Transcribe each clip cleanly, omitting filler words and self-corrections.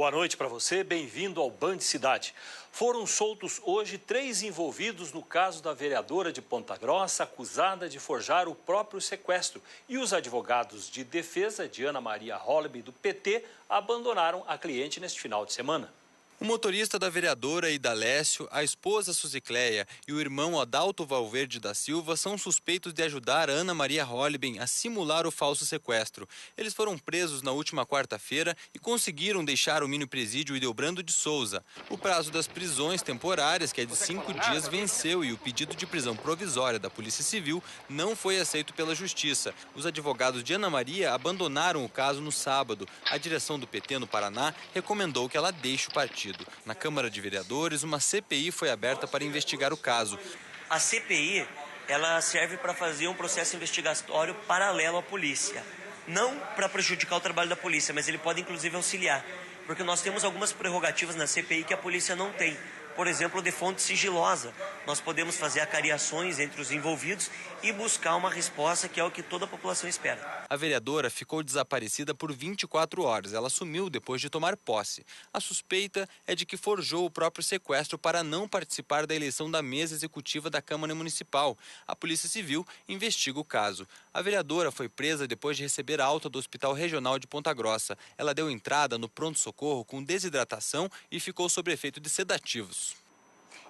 Boa noite para você, bem-vindo ao Band Cidade. Foram soltos hoje 3 envolvidos no caso da vereadora de Ponta Grossa, acusada de forjar o próprio sequestro. E os advogados de defesa de Ana Maria Holliby, do PT, abandonaram a cliente neste final de semana. O motorista da vereadora Ida Lécio, a esposa Suzicléia e o irmão Adalto Valverde da Silva são suspeitos de ajudar a Ana Maria Holliby a simular o falso sequestro. Eles foram presos na última quarta-feira e conseguiram deixar o mini-presídio Ideobrando de Souza. O prazo das prisões temporárias, que é de 5 dias, venceu e o pedido de prisão provisória da Polícia Civil não foi aceito pela Justiça. Os advogados de Ana Maria abandonaram o caso no sábado. A direção do PT no Paraná recomendou que ela deixe o partido. Na Câmara de Vereadores, uma CPI foi aberta para investigar o caso. A CPI, ela serve para fazer um processo investigatório paralelo à polícia. Não para prejudicar o trabalho da polícia, mas ele pode inclusive auxiliar. Porque nós temos algumas prerrogativas na CPI que a polícia não tem. Por exemplo, de fonte sigilosa. Nós podemos fazer acariações entre os envolvidos e buscar uma resposta que é o que toda a população espera. A vereadora ficou desaparecida por 24 horas. Ela sumiu depois de tomar posse. A suspeita é de que forjou o próprio sequestro para não participar da eleição da mesa executiva da Câmara Municipal. A Polícia Civil investiga o caso. A vereadora foi presa depois de receber alta do Hospital Regional de Ponta Grossa. Ela deu entrada no pronto-socorro com desidratação e ficou sob efeito de sedativos.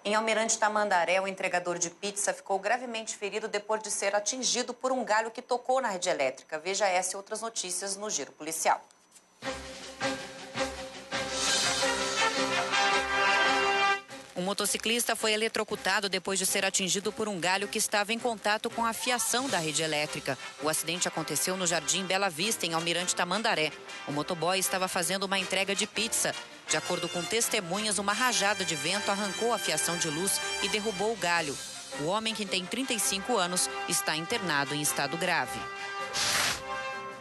Em Almirante Tamandaré, o entregador de pizza ficou gravemente ferido depois de ser atingido por um galho que tocou na rede elétrica. Veja essa e outras notícias no Giro Policial. Um motociclista foi eletrocutado depois de ser atingido por um galho que estava em contato com a fiação da rede elétrica. O acidente aconteceu no Jardim Bela Vista, em Almirante Tamandaré. O motoboy estava fazendo uma entrega de pizza. De acordo com testemunhas, uma rajada de vento arrancou a fiação de luz e derrubou o galho. O homem, que tem 35 anos, está internado em estado grave.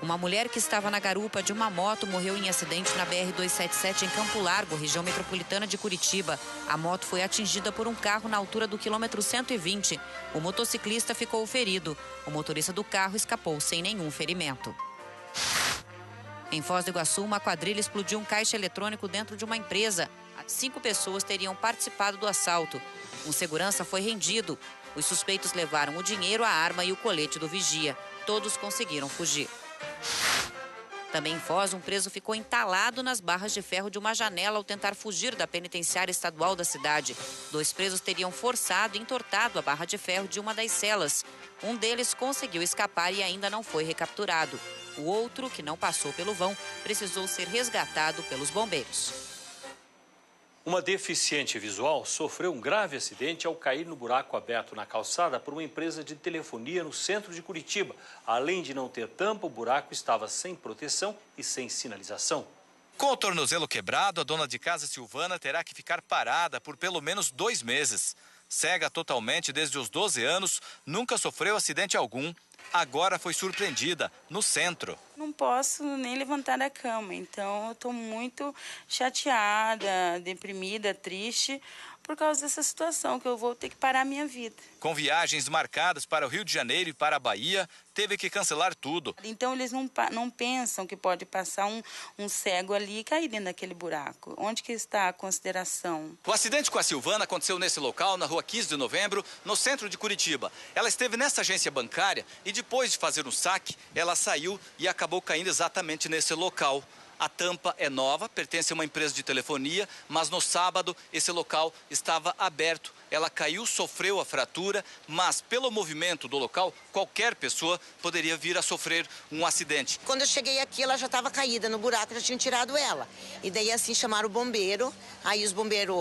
Uma mulher que estava na garupa de uma moto morreu em acidente na BR-277 em Campo Largo, região metropolitana de Curitiba. A moto foi atingida por um carro na altura do quilômetro 120. O motociclista ficou ferido. O motorista do carro escapou sem nenhum ferimento. Em Foz do Iguaçu, uma quadrilha explodiu um caixa eletrônico dentro de uma empresa. 5 pessoas teriam participado do assalto. Um segurança foi rendido. Os suspeitos levaram o dinheiro, a arma e o colete do vigia. Todos conseguiram fugir. Também em Foz, um preso ficou entalado nas barras de ferro de uma janela ao tentar fugir da penitenciária estadual da cidade. 2 presos teriam forçado e entortado a barra de ferro de uma das celas. Um deles conseguiu escapar e ainda não foi recapturado. O outro, que não passou pelo vão, precisou ser resgatado pelos bombeiros. Uma deficiente visual sofreu um grave acidente ao cair no buraco aberto na calçada por uma empresa de telefonia no centro de Curitiba. Além de não ter tampa, o buraco estava sem proteção e sem sinalização. Com o tornozelo quebrado, a dona de casa Silvana terá que ficar parada por pelo menos 2 meses. Cega totalmente desde os 12 anos, nunca sofreu acidente algum. Agora foi surpreendida no centro. Não posso nem levantar da cama, então eu estou muito chateada, deprimida, triste por causa dessa situação, que eu vou ter que parar a minha vida. Com viagens marcadas para o Rio de Janeiro e para a Bahia, teve que cancelar tudo. Então eles não pensam que pode passar um cego ali e cair dentro daquele buraco. Onde que está a consideração? O acidente com a Silvana aconteceu nesse local, na rua 15 de novembro, no centro de Curitiba. Ela esteve nessa agência bancária e depois de fazer um saque, ela saiu e acabou caindo exatamente nesse local. A tampa é nova, pertence a uma empresa de telefonia, mas no sábado esse local estava aberto. Ela caiu, sofreu a fratura, mas pelo movimento do local, qualquer pessoa poderia vir a sofrer um acidente. Quando eu cheguei aqui, ela já estava caída no buraco, já tinham tirado ela. E daí assim chamaram o bombeiro, aí os bombeiros,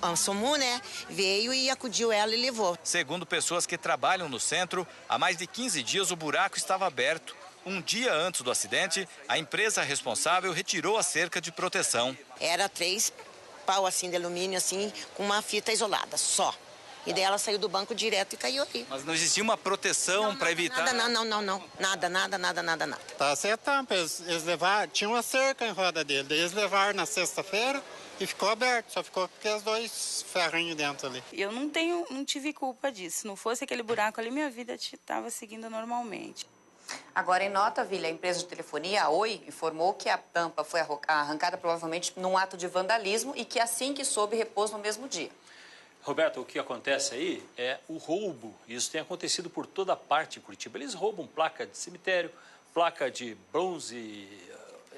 a SOMU, né, veio e acudiu ela e levou. Segundo pessoas que trabalham no centro, há mais de 15 dias o buraco estava aberto. Um dia antes do acidente, a empresa responsável retirou a cerca de proteção. Era 3 pau assim de alumínio, assim, com uma fita isolada, só. E daí ela saiu do banco direto e caiu ali. Mas não existia uma proteção para evitar? Não. Nada. Tá sem a tampa, eles levaram, tinha uma cerca em roda dele, daí eles levaram na sexta-feira e ficou aberto, só ficou com aqueles 2 ferrinhos dentro ali. Eu não tive culpa disso. Se não fosse aquele buraco ali, minha vida estava seguindo normalmente. Agora, em nota, Vila, a empresa de telefonia, a Oi, informou que a tampa foi arrancada provavelmente num ato de vandalismo e que assim que soube, repôs no mesmo dia. Roberto, o que acontece aí é o roubo. Isso tem acontecido por toda parte em Curitiba. Eles roubam placa de cemitério, placa de bronze,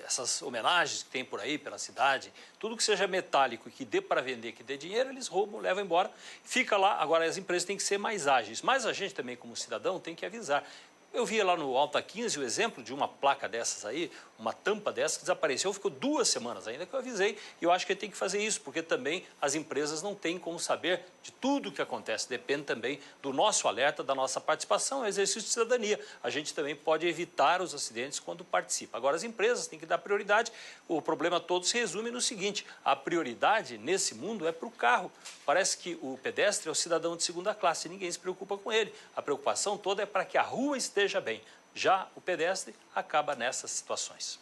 essas homenagens que tem por aí pela cidade. Tudo que seja metálico e que dê para vender, que dê dinheiro, eles roubam, levam embora, fica lá. Agora, as empresas têm que ser mais ágeis. Mas a gente também, como cidadão, tem que avisar. Eu vi lá no Alta 15 o exemplo de uma placa dessas aí, uma tampa dessa que desapareceu, ficou 2 semanas ainda que eu avisei. E eu acho que tem que fazer isso, porque também as empresas não têm como saber de tudo o que acontece. Depende também do nosso alerta, da nossa participação, é exercício de cidadania. A gente também pode evitar os acidentes quando participa. Agora, as empresas têm que dar prioridade. O problema todo se resume no seguinte: a prioridade nesse mundo é para o carro. Parece que o pedestre é o cidadão de segunda classe, ninguém se preocupa com ele. A preocupação toda é para que a rua esteja bem. Já o pedestre acaba nessas situações.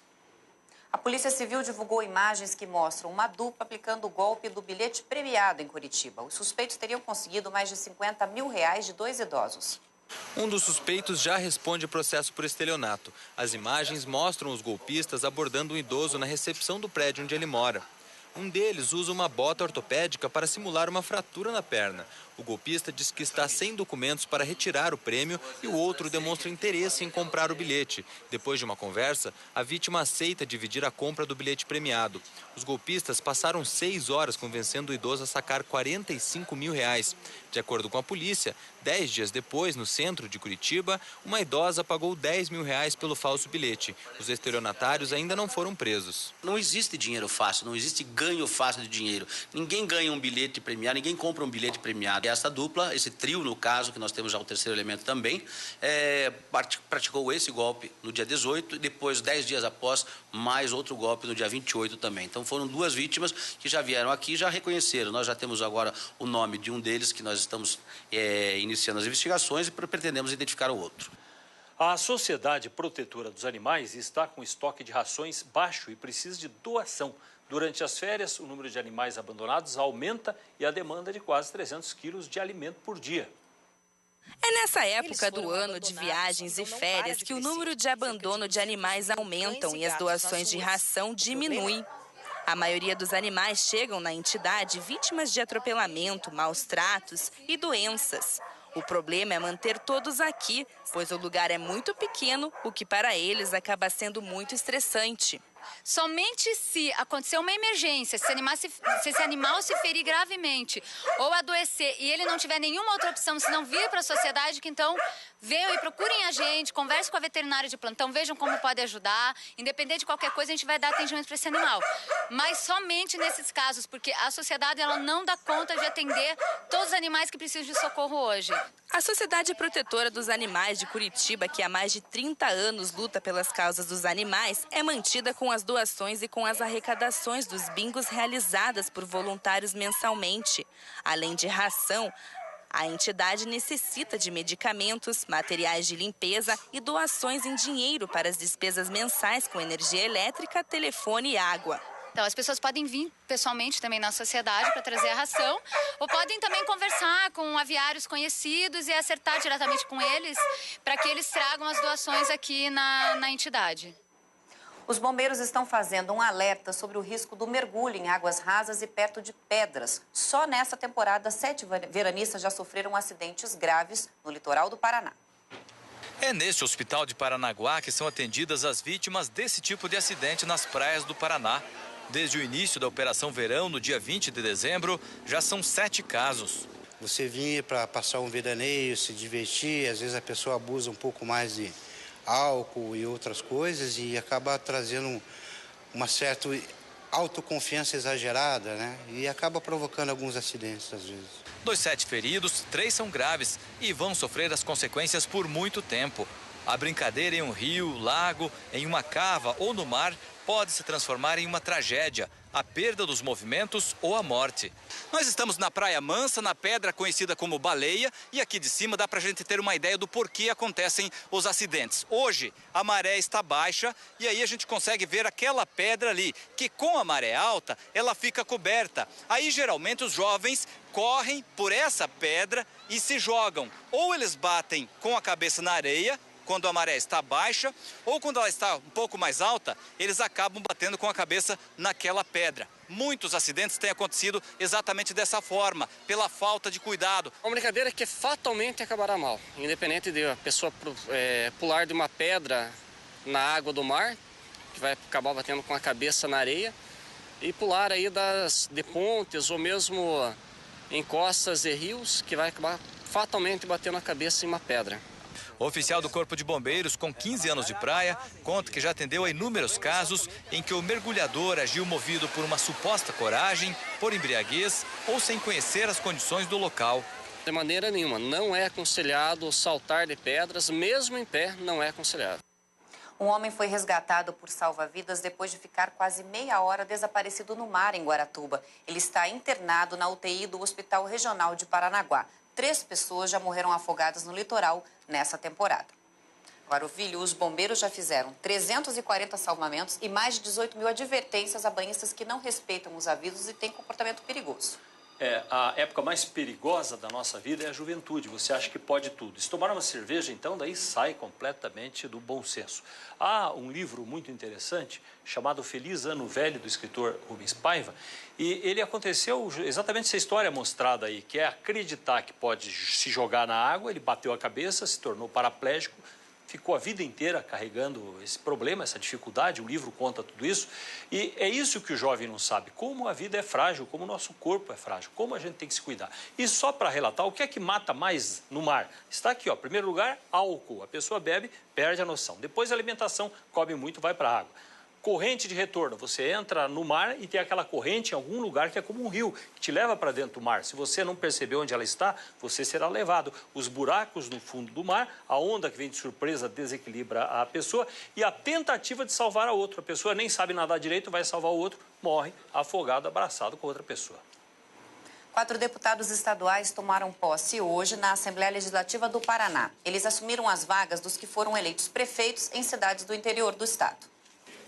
A Polícia Civil divulgou imagens que mostram uma dupla aplicando o golpe do bilhete premiado em Curitiba. Os suspeitos teriam conseguido mais de R$50 mil de 2 idosos. Um dos suspeitos já responde processo por estelionato. As imagens mostram os golpistas abordando um idoso na recepção do prédio onde ele mora. Um deles usa uma bota ortopédica para simular uma fratura na perna. O golpista diz que está sem documentos para retirar o prêmio e o outro demonstra interesse em comprar o bilhete. Depois de uma conversa, a vítima aceita dividir a compra do bilhete premiado. Os golpistas passaram 6 horas convencendo o idoso a sacar R$45 mil. De acordo com a polícia, 10 dias depois, no centro de Curitiba, uma idosa pagou R$10 mil pelo falso bilhete. Os estelionatários ainda não foram presos. Não existe dinheiro fácil, não existe ganho fácil de dinheiro. Ninguém ganha um bilhete premiado, ninguém compra um bilhete premiado. Essa dupla, esse trio, no caso, que nós temos já o terceiro elemento também, praticou esse golpe no dia 18 e depois, 10 dias após, mais outro golpe no dia 28 também. Então foram 2 vítimas que já vieram aqui e já reconheceram. Nós já temos agora o nome de um deles que nós estamos iniciando as investigações e pretendemos identificar o outro. A Sociedade Protetora dos Animais está com estoque de rações baixo e precisa de doação. Durante as férias, o número de animais abandonados aumenta e a demanda de quase 300 quilos de alimento por dia. É nessa época do ano de viagens e férias que o número de abandono de animais aumentam e as doações de ração diminuem. A maioria dos animais chegam na entidade vítimas de atropelamento, maus tratos e doenças. O problema é manter todos aqui, pois o lugar é muito pequeno, o que para eles acaba sendo muito estressante. Somente se acontecer uma emergência, se esse animal se ferir gravemente ou adoecer e ele não tiver nenhuma outra opção, se não vir para a sociedade, que então venham e procurem a gente, conversem com a veterinária de plantão, vejam como pode ajudar. Independente de qualquer coisa, a gente vai dar atendimento para esse animal. Mas somente nesses casos, porque a sociedade ela não dá conta de atender todos os animais que precisam de socorro hoje. A Sociedade Protetora dos Animais de Curitiba, que há mais de 30 anos luta pelas causas dos animais, é mantida com as doações e com as arrecadações dos bingos realizadas por voluntários mensalmente. Além de ração, a entidade necessita de medicamentos, materiais de limpeza e doações em dinheiro para as despesas mensais com energia elétrica, telefone e água. Então, as pessoas podem vir pessoalmente também na sociedade para trazer a ração, ou podem também conversar com aviários conhecidos e acertar diretamente com eles para que eles tragam as doações aqui na entidade. Os bombeiros estão fazendo um alerta sobre o risco do mergulho em águas rasas e perto de pedras. Só nessa temporada, 7 veranistas já sofreram acidentes graves no litoral do Paraná. É neste hospital de Paranaguá que são atendidas as vítimas desse tipo de acidente nas praias do Paraná. Desde o início da Operação Verão, no dia 20 de dezembro, já são 7 casos. Você vinha para passar um veraneio, se divertir, às vezes a pessoa abusa um pouco mais de álcool e outras coisas e acaba trazendo uma certa autoconfiança exagerada, né? E acaba provocando alguns acidentes às vezes. Dos 7 feridos, 3 são graves e vão sofrer as consequências por muito tempo. A brincadeira em um rio, lago, em uma cava ou no mar pode se transformar em uma tragédia, a perda dos movimentos ou a morte. Nós estamos na Praia Mansa, na pedra conhecida como Baleia, e aqui de cima dá para a gente ter uma ideia do porquê acontecem os acidentes. Hoje a maré está baixa e aí a gente consegue ver aquela pedra ali, que com a maré alta ela fica coberta. Aí geralmente os jovens correm por essa pedra e se jogam. Ou eles batem com a cabeça na areia quando a maré está baixa ou quando ela está um pouco mais alta, eles acabam batendo com a cabeça naquela pedra. Muitos acidentes têm acontecido exatamente dessa forma, pela falta de cuidado. Uma brincadeira que fatalmente acabará mal, independente de a pessoa pular de uma pedra na água do mar, que vai acabar batendo com a cabeça na areia, e pular aí de pontes ou mesmo em costas de rios, que vai acabar fatalmente batendo a cabeça em uma pedra. O oficial do Corpo de Bombeiros, com 15 anos de praia, conta que já atendeu a inúmeros casos em que o mergulhador agiu movido por uma suposta coragem, por embriaguez ou sem conhecer as condições do local. De maneira nenhuma, não é aconselhado saltar de pedras, mesmo em pé, não é aconselhado. Um homem foi resgatado por salva-vidas depois de ficar quase meia hora desaparecido no mar em Guaratuba. Ele está internado na UTI do Hospital Regional de Paranaguá. 3 pessoas já morreram afogadas no litoral nessa temporada. Agora, os bombeiros já fizeram 340 salvamentos e mais de 18 mil advertências a banhistas que não respeitam os avisos e têm comportamento perigoso. A época mais perigosa da nossa vida é a juventude. Você acha que pode tudo. Se tomar uma cerveja, então, daí sai completamente do bom senso. Há um livro muito interessante chamado Feliz Ano Velho, do escritor Rubens Paiva, e ele aconteceu exatamente essa história mostrada aí, que é acreditar que pode se jogar na água, ele bateu a cabeça, se tornou paraplégico, ficou a vida inteira carregando esse problema, essa dificuldade, o livro conta tudo isso. E é isso que o jovem não sabe, como a vida é frágil, como o nosso corpo é frágil, como a gente tem que se cuidar. E só para relatar, o que é que mata mais no mar? Está aqui, ó, em primeiro lugar, álcool. A pessoa bebe, perde a noção. Depois a alimentação, come muito, vai para a água. Corrente de retorno, você entra no mar e tem aquela corrente em algum lugar que é como um rio, que te leva para dentro do mar. Se você não perceber onde ela está, você será levado. Os buracos no fundo do mar, a onda que vem de surpresa desequilibra a pessoa e a tentativa de salvar a outra. A pessoa nem sabe nadar direito, vai salvar o outro, morre afogado, abraçado com outra pessoa. 4 deputados estaduais tomaram posse hoje na Assembleia Legislativa do Paraná. Eles assumiram as vagas dos que foram eleitos prefeitos em cidades do interior do estado.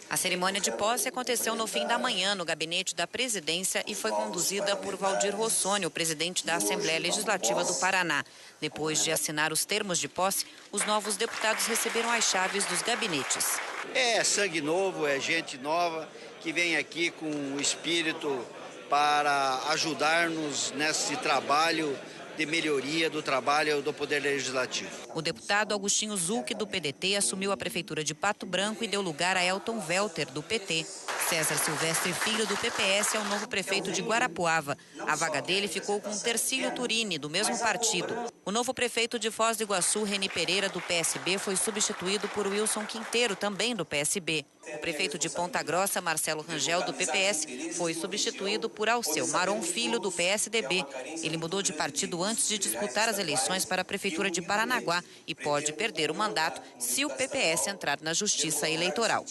A cerimônia de posse aconteceu no fim da manhã no gabinete da presidência e foi conduzida por Valdir Rossoni, o presidente da Assembleia Legislativa do Paraná. Depois de assinar os termos de posse, os novos deputados receberam as chaves dos gabinetes. É sangue novo, é gente nova que vem aqui com o espírito para ajudar-nos nesse trabalho de melhoria do trabalho do Poder Legislativo. O deputado Augustinho Zucchi, do PDT, assumiu a prefeitura de Pato Branco e deu lugar a Elton Welter, do PT. César Silvestre Filho, do PPS, é o novo prefeito de Guarapuava. A vaga dele ficou com Tercílio Turini, do mesmo partido. O novo prefeito de Foz do Iguaçu, Reni Pereira, do PSB, foi substituído por Wilson Quinteiro, também do PSB. O prefeito de Ponta Grossa, Marcelo Rangel, do PPS, foi substituído por Alceu Maron Filho, do PSDB. Ele mudou de partido antes de disputar as eleições para a prefeitura de Paranaguá e pode perder o mandato se o PPS entrar na Justiça Eleitoral.